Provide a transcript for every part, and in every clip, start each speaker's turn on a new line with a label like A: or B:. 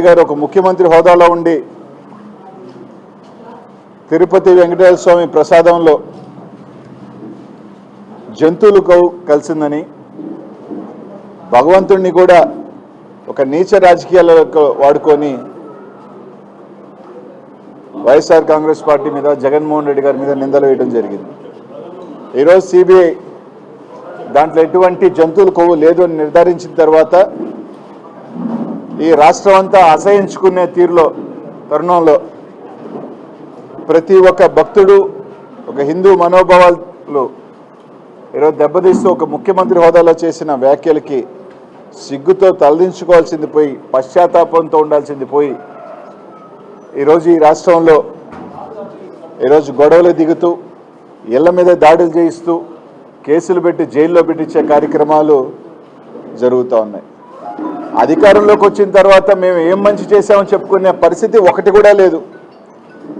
A: గారు ఒక ముఖ్యమంత్రి హోదాలో ఉండి తిరుపతి వెంకటేశ్వర స్వామి ప్రసాదంలో జంతువులు కలిసిందని భగవంతుడిని కూడా ఒక నీచ రాజకీయాలకు వాడుకొని వైఎస్ఆర్ కాంగ్రెస్ పార్టీ మీద జగన్మోహన్ రెడ్డి గారి మీద నిందలు వేయడం జరిగింది. ఈరోజు సిబిఐ దాంట్లో ఎటువంటి జంతువుల కొవ్వు లేదు అని నిర్ధారించిన తర్వాత ఈ రాష్ట్రం అంతా అసహించుకునే తరుణంలో ప్రతి ఒక్క భక్తుడు ఒక హిందూ మనోభావాలు ఈరోజు దెబ్బతీస్తూ ఒక ముఖ్యమంత్రి హోదాలో చేసిన వ్యాఖ్యలకి సిగ్గుతో తలదించుకోవాల్సింది పోయి పశ్చాత్తాపంతో ఉండాల్సింది పోయి ఈరోజు ఈ రాష్ట్రంలో ఈరోజు గొడవలు దిగుతూ ఇళ్ల మీద దాడులు చేయిస్తూ కేసులు పెట్టి జైల్లో పెట్టించే కార్యక్రమాలు జరుగుతూ ఉన్నాయి. అధికారంలోకి వచ్చిన తర్వాత మేము ఏం మంచి చేసామని చెప్పుకునే పరిస్థితి ఒకటి కూడా లేదు.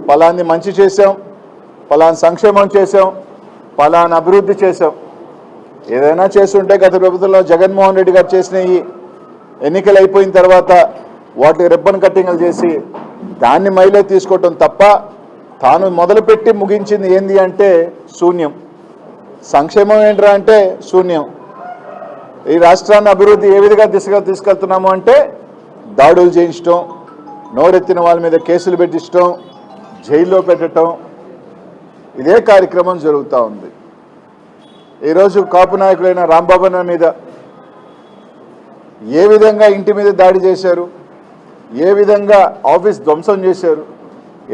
A: పలాన్ని మంచి చేసాం, పలాని సంక్షేమం చేసాం, పలాని అభివృద్ధి చేసాం. ఏదైనా చేస్తుంటే గత ప్రభుత్వంలో జగన్మోహన్ రెడ్డి గారు చేసిన ఈ ఎన్నికలు అయిపోయిన తర్వాత వాటికి రిబ్బన్ కట్టింగ్లు చేసి దాన్ని మైలే తీసుకోవటం తప్ప తాను మొదలుపెట్టి ముగించింది ఏంది అంటే శూన్యం. సంక్షేమం ఏంట్రా అంటే శూన్యం. ఈ రాష్ట్రాన్ని అభివృద్ధి ఏ విధంగా దిశగా తీసుకెళ్తున్నాము అంటే దాడులు చేయించడం, నోరెత్తిన వాళ్ళ మీద కేసులు పెట్టించడం, జైల్లో పెట్టడం, ఇదే కార్యక్రమం జరుగుతూ ఉంది. ఈరోజు కాపు నాయకులైన రాంబాబు మీద ఏ విధంగా ఇంటి మీద దాడి చేశారు, ఏ విధంగా ఆఫీస్ ధ్వంసం చేశారు.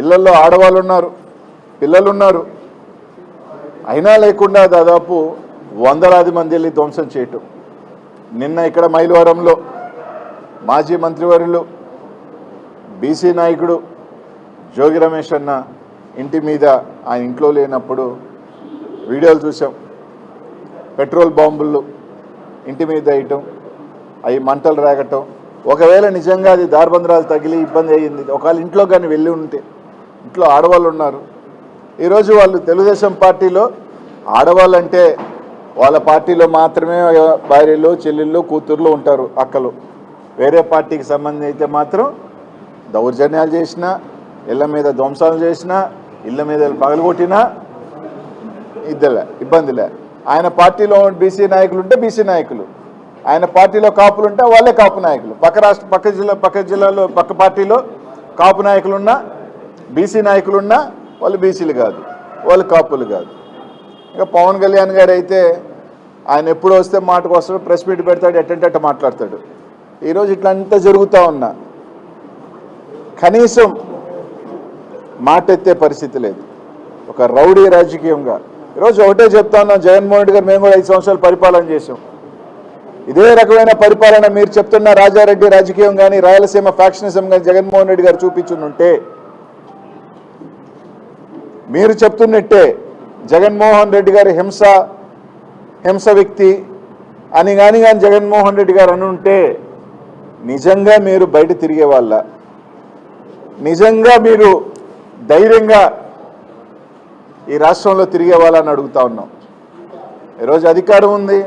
A: ఇళ్లలో ఆడవాళ్ళు ఉన్నారు, పిల్లలు ఉన్నారు, అయినా లేకుండా దాదాపు వందలాది మంది వెళ్ళి ధ్వంసం చేయటం. నిన్న ఇక్కడ మైలవరంలో మాజీ మంత్రివర్యులు బీసీ నాయకుడు జోగి రమేష్ అన్న ఇంటి మీద ఆయన ఇంట్లో లేనప్పుడు వీడియోలు చూసాం. పెట్రోల్ బాంబులు ఇంటి మీద వేయటం, అవి మంటలు రేగటం. ఒకవేళ నిజంగా అది దార్బంధరాలు తగిలి ఇబ్బంది అయ్యింది, ఒకవేళ ఇంట్లో కానీ వెళ్ళి ఉంటే, ఇంట్లో ఆడవాళ్ళు ఉన్నారు. ఈరోజు వాళ్ళు తెలుగుదేశం పార్టీలో ఆడవాళ్ళంటే వాళ్ళ పార్టీలో మాత్రమే భార్యలు, చెల్లెళ్ళు, కూతుర్లు ఉంటారు, అక్కలు. వేరే పార్టీకి సంబంధించి అయితే మాత్రం దౌర్జన్యాలు చేసినా, ఇళ్ల మీద ధ్వంసాలు చేసినా, ఇళ్ల మీద పగలగొట్టినా ఇబ్బందిలే. ఆయన పార్టీలో బీసీ నాయకులు ఉంటే బీసీ నాయకులు, ఆయన పార్టీలో కాపులు ఉంటే వాళ్ళే కాపు నాయకులు. పక్క జిల్లాలో పక్క పార్టీలో కాపు నాయకులున్నా, బీసీ నాయకులున్నా వాళ్ళు బీసీలు కాదు, వాళ్ళు కాపులు కాదు. ఇక పవన్ కళ్యాణ్ గారు అయితే ఆయన ఎప్పుడు వస్తే మాటకు వస్తాడు, ప్రెస్ మీట్ పెడతాడు, ఎట్టంటే మాట్లాడతాడు. ఈరోజు ఇట్లంతా జరుగుతూ ఉన్నా కనీసం మాట ఎత్తే పరిస్థితి లేదు. ఒక రౌడీ రాజకీయంగా ఈరోజు ఒకటే చెప్తా ఉన్నాం, జగన్మోహన్ రెడ్డి గారు మేము కూడా 5 సంవత్సరాలు పరిపాలన చేసాం. ఇదే రకమైన పరిపాలన మీరు చెప్తున్న రాజారెడ్డి రాజకీయం కానీ, రాయలసీమ ఫ్యాక్షనిజం కానీ జగన్మోహన్ రెడ్డి గారు చూపించుంటే, మీరు చెప్తున్నట్టే జగన్మోహన్ రెడ్డి గారు హింస వ్యక్తి అని కానీ జగన్మోహన్ రెడ్డి గారు అనుంటే నిజంగా మీరు బయట తిరిగే వాళ్ళ, నిజంగా మీరు ధైర్యంగా ఈ రాష్ట్రంలో తిరిగే వాళ్ళని అడుగుతా ఉన్నాం. ఈరోజు అధికారం ఉంది,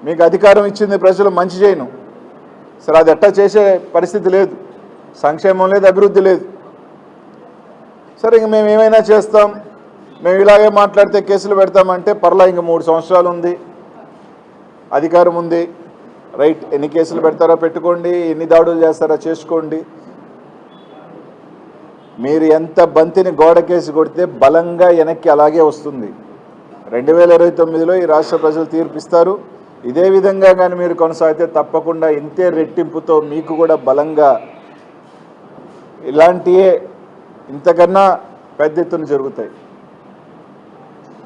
A: మీకు అధికారం ఇచ్చింది ప్రజలు, మంచి చేయను సరే, అది ఎట్టా చేసే పరిస్థితి లేదు, సంక్షేమం లేదు, అభివృద్ధి లేదు. సరే ఇంక మేము ఏమైనా చేస్తాం, మేము ఇలాగే మాట్లాడితే కేసులు పెడతామంటే పర్లా, ఇంక 3 సంవత్సరాలు ఉంది, అధికారం ఉంది, రైట్. ఎన్ని కేసులు పెడతారో పెట్టుకోండి, ఎన్ని దాడులు చేస్తారో చేసుకోండి. మీరు ఎంత బంతిని గోడ కేసు కొడితే బలంగా వెనక్కి అలాగే వస్తుంది. 2029లో ఈ రాష్ట్ర ప్రజలు తీర్పిస్తారు. ఇదే విధంగా కానీ మీరు కొనసాగితే తప్పకుండా ఇంతే రెట్టింపుతో మీకు కూడా బలంగా ఇలాంటివే ఇంతకన్నా పెద్ద ఎత్తున జరుగుతాయి.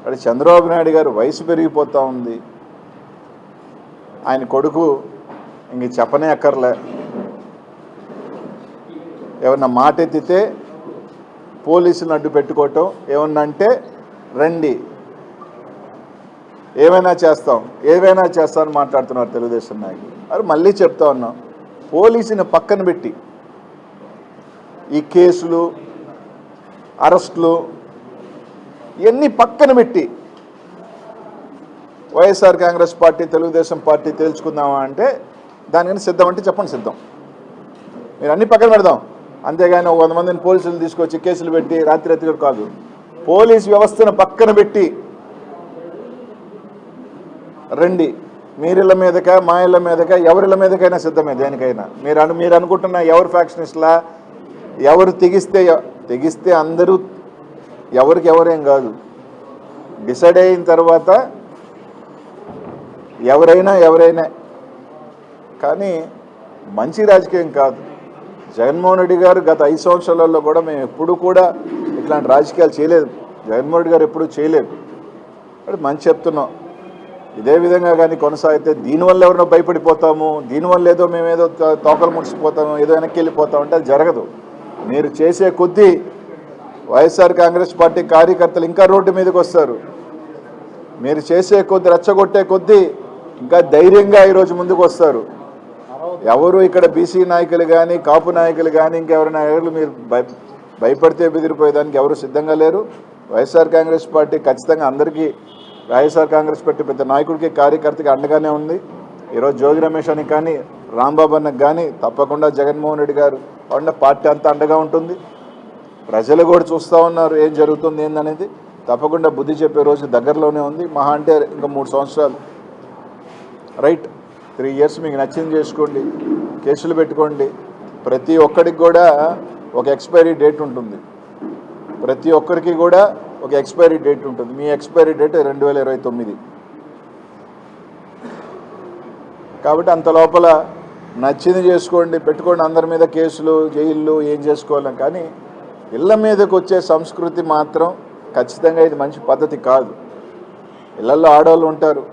A: అది చంద్రబాబు నాయుడు గారు వయసు పెరిగిపోతూ ఉంది, ఆయన కొడుకు ఇంక చెప్పనే అక్కర్లే. ఏమన్నా మాట ఎత్తితే పోలీసులను అడ్డు పెట్టుకోవటం, ఏమన్నా అంటే రండి ఏమైనా చేస్తామని మాట్లాడుతున్నారు తెలుగుదేశం నాయకులు. అది మళ్ళీ చెప్తా ఉన్నాం, పోలీసుని పక్కన పెట్టి ఈ కేసులు, అరెస్టులు ఇవన్నీ పక్కన పెట్టి వైఎస్ఆర్ కాంగ్రెస్ పార్టీ, తెలుగుదేశం పార్టీ తేల్చుకుందామా అంటే దానికని సిద్ధం అంటే చెప్పండి, సిద్ధం. మీరు అన్ని పక్కన పెడదాం, అంతేగాని 100 మందిని పోలీసులు తీసుకొచ్చి కేసులు పెట్టి రాత్రి కాదు. పోలీస్ వ్యవస్థను పక్కన పెట్టి రండి, మీరిళ్ళ మీదక మా ఇళ్ళ మీదక ఎవరిళ్ళ మీదకైనా సిద్ధమే దేనికైనా. మీరు అనుకుంటున్న ఎవరు ఫ్యాక్షనిస్ట్లా, ఎవరు తెగిస్తే అందరూ ఎవరికి ఎవరేం కాదు, డిసైడ్ అయిన తర్వాత ఎవరైనా కానీ మంచి రాజకీయం కాదు. జగన్మోహన్ రెడ్డి గారు గత 5 సంవత్సరాలలో కూడా మేము ఎప్పుడు కూడా ఇట్లాంటి రాజకీయాలు చేయలేదు. జగన్మోహన్ రెడ్డి గారు ఎప్పుడూ చేయలేదు. అది మంచి చెప్తున్నాం. ఇదే విధంగా కానీ కొనసాగితే దీనివల్ల ఎవరినో భయపడిపోతాము, దీనివల్ల ఏదో మేమేదో తోకలు ముడిచిపోతాము, ఏదో వెనక్కి వెళ్ళిపోతాము అంటే అది జరగదు. మీరు చేసే కొద్దీ వైఎస్ఆర్ కాంగ్రెస్ పార్టీ కార్యకర్తలు ఇంకా రోడ్డు మీదకి వస్తారు. మీరు చేసే కొద్దీ రెచ్చగొట్టే కొద్దీ ఇంకా ధైర్యంగా ఈరోజు ముందుకు వస్తారు. ఎవరు ఇక్కడ బీసీ నాయకులు కానీ కాపు నాయకులు కానీ ఇంకెవరి నాయకులు మీరు భయపడితే బెదిరిపోయేదానికి ఎవరు సిద్ధంగా లేరు. వైఎస్ఆర్ కాంగ్రెస్ పార్టీ ఖచ్చితంగా అందరికీ వైఎస్ఆర్ కాంగ్రెస్ పార్టీ పెద్ద నాయకుడికి కార్యకర్తకి అండగానే ఉంది. ఈరోజు జోగి రమేష్ అని కానీ రాంబాబు అన్నకు కానీ తప్పకుండా జగన్మోహన్ రెడ్డి గారు పార్టీ అంతా అండగా ఉంటుంది. ప్రజలు కూడా చూస్తూ ఉన్నారు ఏం జరుగుతుంది ఏందనేది. తప్పకుండా బుద్ధి చెప్పే రోజు దగ్గరలోనే ఉంది. మహా అంటే ఇంకా 3 సంవత్సరాలు రైట్, 3 years మీకు నచ్చింది చేసుకోండి, కేసులు పెట్టుకోండి. ప్రతి ఒక్కడికి కూడా ఒక ఎక్స్పైరీ డేట్ ఉంటుంది. ప్రతి ఒక్కరికి కూడా ఒక ఎక్స్పైరీ డేట్ ఉంటుంది. మీ ఎక్స్పైరీ డేట్ 2029. కాబట్టి అంత లోపల నచ్చింది చేసుకోండి, పెట్టుకోండి. అందరి మీద కేసులు, జైళ్ళు ఏం చేసుకోవాలి. కానీ ఇళ్ళ మీదకి వచ్చే సంస్కృతి మాత్రం ఖచ్చితంగా ఇది మంచి పద్ధతి కాదు. ఇళ్లలో ఆడవాళ్ళు ఉంటారు,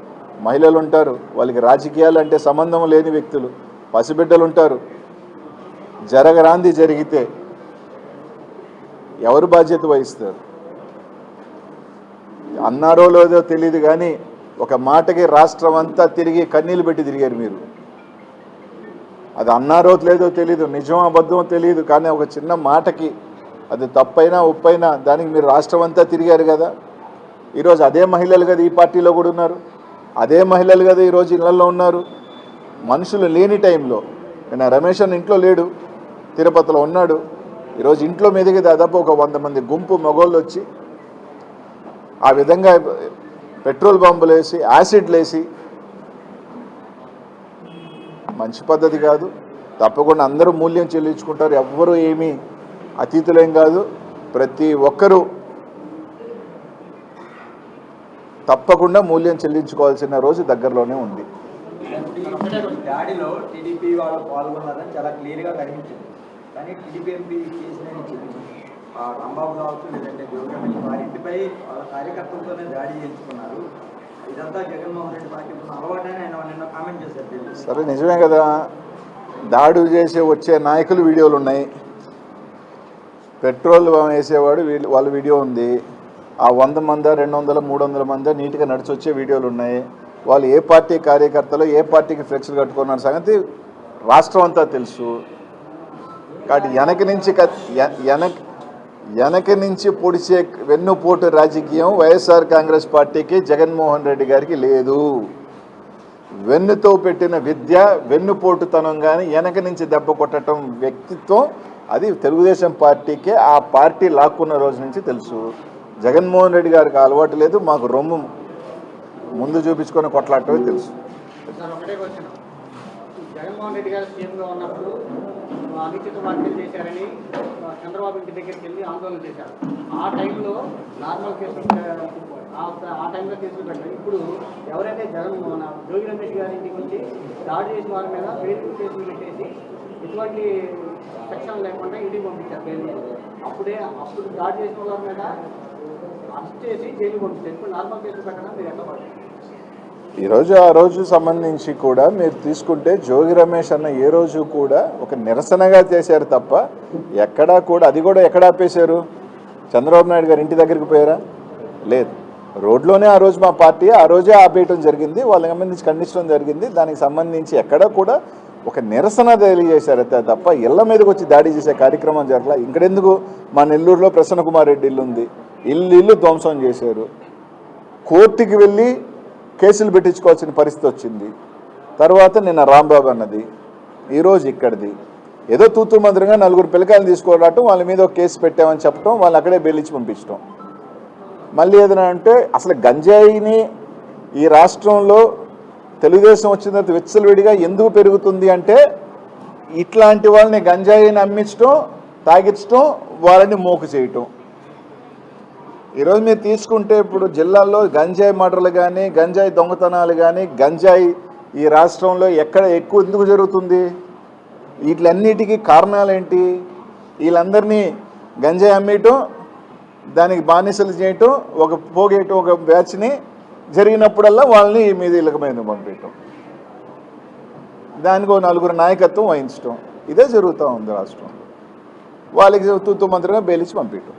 A: మహిళలు ఉంటారు, వాళ్ళకి రాజకీయాలు అంటే సంబంధం లేని వ్యక్తులు, పసిబిడ్డలు ఉంటారు. జరగరాంది జరిగితే ఎవరు బాధ్యత వహిస్తారు? అన్నారో లేదో తెలియదు కానీ ఒక మాటకి రాష్ట్రం అంతా తిరిగి కన్నీళ్ళు పెట్టి తిరిగారు మీరు. అది అన్నారో లేదో తెలియదు, నిజం అబద్ధమో తెలియదు, కానీ ఒక చిన్న మాటకి అది తప్పైనా ఒప్పైనా దానికి మీరు రాష్ట్రం అంతా తిరిగారు కదా. ఈరోజు అదే మహిళలు కదా ఈ పార్టీలో కూడా ఉన్నారు, అదే మహిళలు కదా ఈరోజు ఇళ్లలో ఉన్నారు. మనుషులు లేని టైంలో నేను రమేష్ అన్న ఇంట్లో లేడు, తిరుపతిలో ఉన్నాడు. ఈరోజు ఇంట్లో మీదకి దాదాపు ఒక 100 మంది గుంపు మగోళ్ళు వచ్చి ఆ విధంగా పెట్రోల్ బాంబులు వేసి యాసిడ్లు వేసి మంచి పద్ధతి కాదు. తప్పకుండా అందరూ మూల్యం చెల్లించుకుంటారు. ఎవ్వరూ ఏమీ అతీతులేం కాదు. ప్రతి ఒక్కరూ తప్పకుండా మూల్యం చెల్లించుకోవాల్సిన రోజు దగ్గరలోనే ఉంది.
B: దాడిలో టీడీపీ వాళ్ళు పాల్గొన్నారని చాలా క్లియర్గా కనిపించింది. కానీ టీడీపీ ఎంపీ కేసులని రాంబాబు కావచ్చు లేదంటే జోగి వారింటిపై వాళ్ళ కార్యకర్తలతోనే దాడి చేయించుకున్నారు. ఇదంతా జగన్మోహన్ రెడ్డి పార్టీ అలవాటని ఆయన నిన్న కామెంట్ చేశారు.
A: సరే, నిజమే కదా. దాడి చేసి వచ్చే నాయకులు వీడియోలు ఉన్నాయి, పెట్రోల్ వేసేవాడు వాళ్ళ వీడియో ఉంది. ఆ 100 మంది 200 300 మంది నీట్గా నడిచి వచ్చే వీడియోలు ఉన్నాయి. వాళ్ళు ఏ పార్టీ కార్యకర్తలు ఏ పార్టీకి ఫ్లెక్స్లు కట్టుకున్న సంగతి రాష్ట్రం అంతా తెలుసు. కాబట్టి వెనక నుంచి పొడిచే వెన్నుపోటు రాజకీయం వైఎస్ఆర్ కాంగ్రెస్ పార్టీకి జగన్మోహన్ రెడ్డి గారికి లేదు. వెన్నుతో పెట్టిన విద్య వెన్నుపోటుతనం కానీ వెనక నుంచి దెబ్బ కొట్టడం వ్యక్తిత్వం అది తెలుగుదేశం పార్టీకే ఆ పార్టీ లాక్కున్న రోజు నుంచి తెలుసు. జగన్మోహన్ రెడ్డి గారికి అలవాటు లేదు, మాకు రొమ్ము ముందు చూపించుకొని కొట్లాడటమే తెలుసు.
C: జగన్మోహన్ రెడ్డి గారు సీఎంగా ఉన్నప్పుడు అనుచిత వ్యాఖ్యలు చేశారని చంద్రబాబు ఇంటి దగ్గరికి వెళ్ళి ఆందోళన చేశారు. ఆ టైంలో నార్మల్ కేసులు ఆ టైంలో కేసులు పెట్టారు. ఇప్పుడు ఎవరైతే జోగి రమేష్ గారి ఇంటికి వచ్చి దాడి చేసిన వారి మీద ఫేస్బుక్ కేసులు పెట్టేసి ఎటువంటి సెక్షన్ లేకుండా ఇంటికి పంపించారు పేరు. అప్పుడు దాడి చేసిన వారి మీద అరెస్ట్ చేసి జైలు పంపించారు. ఇప్పుడు నార్మల్ కేసులు పెట్టడం మీరు ఎట్లా పడుతుంది?
A: ఆ రోజు సంబంధించి కూడా మీరు తీసుకుంటే జోగి రమేష్ అన్న ఏ రోజు కూడా ఒక నిరసనగా చేశారు తప్ప ఎక్కడా కూడా అది కూడా ఎక్కడ ఆపేశారు? చంద్రబాబు నాయుడు గారు ఇంటి దగ్గరికి పోయారా? లేదు. రోడ్లోనే ఆ రోజు మా పార్టీ ఆ రోజే ఆపేయటం జరిగింది, వాళ్ళకి సంబంధించి ఖండించడం జరిగింది. దానికి సంబంధించి ఎక్కడ కూడా ఒక నిరసన తెలియజేశారు తప్ప ఇళ్ల మీదకి వచ్చి దాడి చేసే కార్యక్రమం జరగల. ఇక్కడెందుకు మా నెల్లూరులో ప్రసన్న కుమార్ రెడ్డి ఇల్లు ఉంది, ఇల్లు ధ్వంసం చేశారు. కోర్టుకి వెళ్ళి కేసులు పెట్టించుకోవాల్సిన పరిస్థితి వచ్చింది. తర్వాత నిన్న రాంబాబు అన్నది, ఈరోజు ఇక్కడిది. ఏదో తూతూ మంత్రంగా 4 పిల్లకాయలు తీసుకురావటం, వాళ్ళ మీద ఒక కేసు పెట్టామని చెప్పడం, వాళ్ళు అక్కడే బెయిలిచ్చి పంపించడం. మళ్ళీ ఏదైనా అంటే అసలు గంజాయిని ఈ రాష్ట్రంలో తెలుగుదేశం వచ్చిన తర్వాత విచ్చలవిడిగా ఎందుకు పెరుగుతుంది అంటే ఇట్లాంటి వాళ్ళని గంజాయిని అమ్మించడం, తాగించడం, వాళ్ళని మోకు చేయటం. ఈరోజు మీరు తీసుకుంటే ఇప్పుడు జిల్లాల్లో గంజాయి మర్డర్లు కానీ, గంజాయి దొంగతనాలు కానీ, గంజాయి ఈ రాష్ట్రంలో ఎక్కడ ఎక్కువ ఎందుకు జరుగుతుంది? వీటిలన్నిటికీ కారణాలు ఏంటి? వీళ్ళందరినీ గంజాయి అమ్మేయటం, దానికి బానిసలు చేయటం, ఒక పోగేయటం, ఒక బ్యాచ్ని జరిగినప్పుడల్లా వాళ్ళని మీద ఇళ్ళకమైన పంపించటం, దానికి ఒక 4 నాయకత్వం వహించటం, ఇదే జరుగుతూ ఉంది రాష్ట్రంలో. వాళ్ళకి తూతూ మంత్రంగా బెయిలిచ్చి పంపించటం.